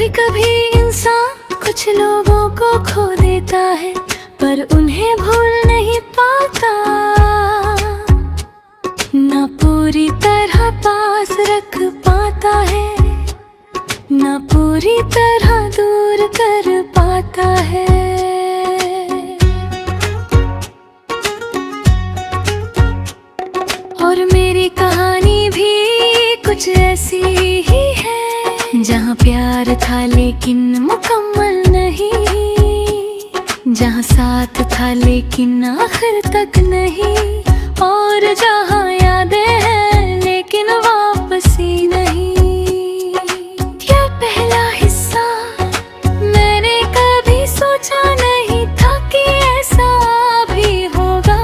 कभी कभी इंसान कुछ लोगों को खो देता है, पर उन्हें भूल नहीं पाता। ना पूरी तरह पास रख पाता है, ना पूरी तरह दूर कर पाता है। और मेरी कहानी भी कुछ ऐसी ही है, जहाँ प्यार था लेकिन मुकम्मल नहीं, जहाँ साथ था लेकिन आखिर तक नहीं, और जहाँ यादें हैं लेकिन वापसी नहीं। यह पहला हिस्सा मैंने कभी सोचा नहीं था कि ऐसा भी होगा,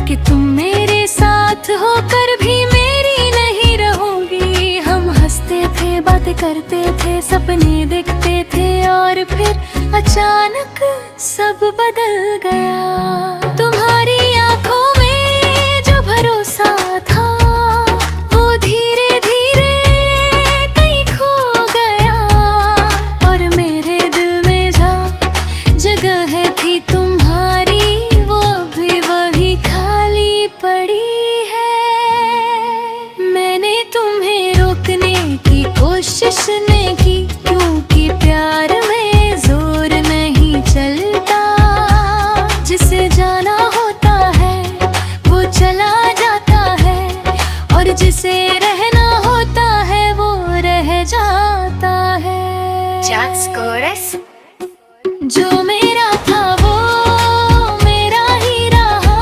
कि तुम मेरे साथ होकर भी मेरी नहीं रहोगी। हम हंसते थे, बातें करते थे, सपने देखते थे, और फिर अचानक सब बदल गया। तुम्हारी आंखों में जो भरोसा था, वो धीरे धीरे कहीं खो गया। और मेरे दिल में जहाँ जगह थी तुम्हारी, वो भी वही खाली पड़ी है। मैंने तुम्हें रोकने की कोशिश नहीं की, क्योंकि प्यार में जोर नहीं चलता। जिसे जाना होता है वो चला जाता है, और जिसे रहना होता है वो रह जाता है। Just chorus. जो मेरा था वो मेरा ही रहा,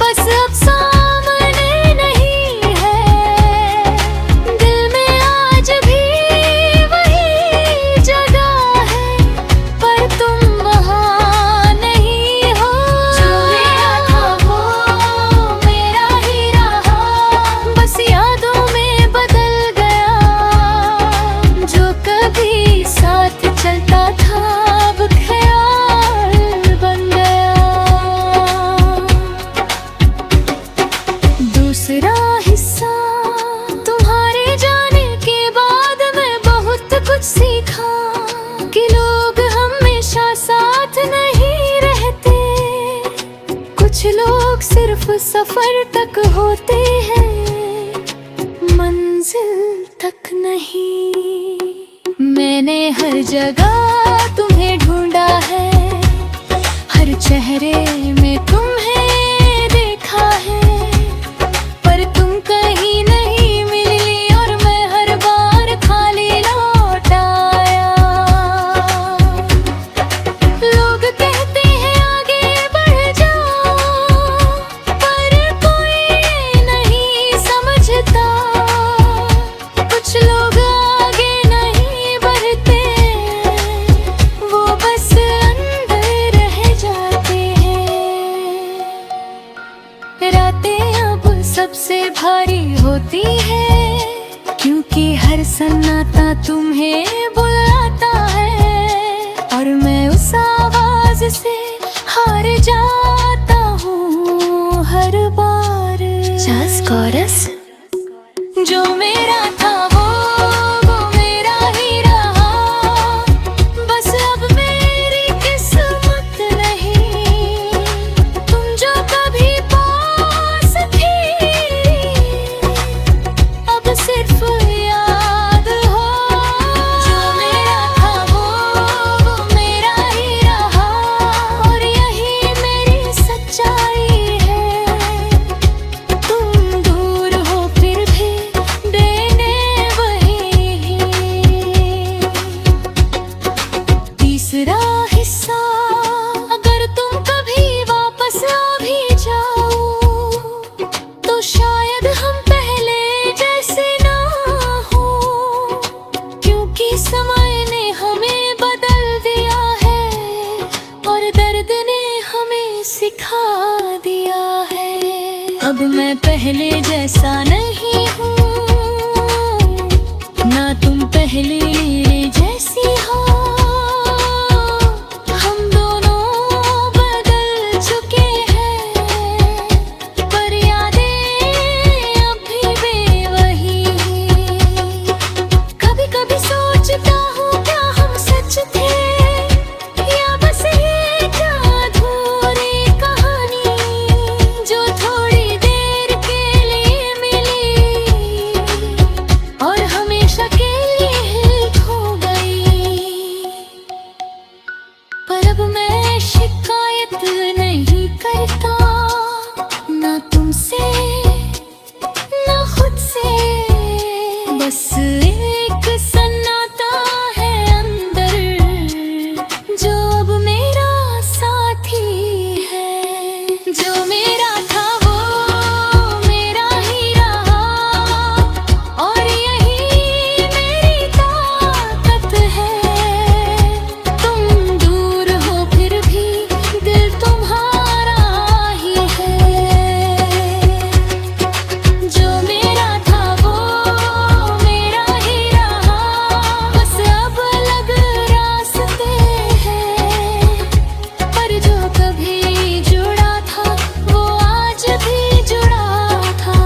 बस अब सामने नहीं है। दिल में आज भी वही जगह है, पर तुम वहाँ नहीं हो। जो मेरा था वो मेरा ही रहा, बस यादों में बदल गया। जो कभी साथ चलता था अब ख्याल बन गया। दूसरा हिस्सा, तुम्हारे जाने के बाद मैं बहुत कुछ सीखा, कि लोग हमेशा साथ नहीं रहते। कुछ लोग सिर्फ सफर तक होते हैं, मंजिल तक नहीं। मैंने हर जगह तुम्हें ढूंढा है, हर चेहरे में तुम्हें देखा है, पर तुम कहीं नहीं मिली, और मैं हर बार खाली लौट आया। लोग कहते हैं आगे बढ़ जाओ, पर कोई नहीं समझता। कुछ लोग आगे नहीं बढ़ते, वो बस अंदर रह जाते हैं। रातें अब सबसे भारी होती है, क्योंकि हर सन्नाटा तुम्हें बुलाता है, और मैं उस आवाज से हार जाता हूँ हर बार। Just chorus. जो मेरा था वो मेरा ही रहा, बस अब मेरी किस्मत नहीं। तुम जो कभी पास थी, अब सिर्फ याद हो। जो मेरा था वो मेरा ही रहा, और यही मेरी सच्चाई है। तुम दूर हो फिर भी देने वही। तीसरा हिस्सा, अगर तुम कभी वापस आ भी जाओ, तो शायद हम पहले जैसे ना हो, क्योंकि समय ने हमें बदल दिया है, और दर्द ने हमें सिखा दिया है। अब मैं पहले जैसा नहीं हूँ, ना तुम पहले मेरे जैसी हो। हम दोनों बदल चुके हैं, पर यादें अभी भी वही। जब मैं शिकायत नहीं करता, ना तुमसे ना खुद से, बस एक सन्नाटा है अंदर जो अब मेरा साथी है। जो मेरा था वो मेरा ही रहा, और यही मेरी ताकत है। तुम दूर हो फिर भी दिल तुम्हारा ही है। जो मेरा था वो मेरा ही रहा, बस अब अलग रास्ते हैं। पर जो कभी जुड़ा था वो आज भी जुड़ा था।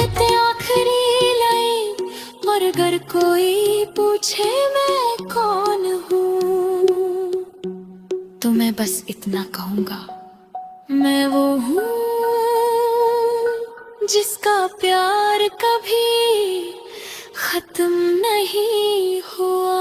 इतने आखिरी लाइन, और अगर कोई पूछे मैं कौन हूँ, तो मैं बस इतना कहूँगा, मैं वो हूँ जिसका प्यार कभी खत्म नहीं हुआ।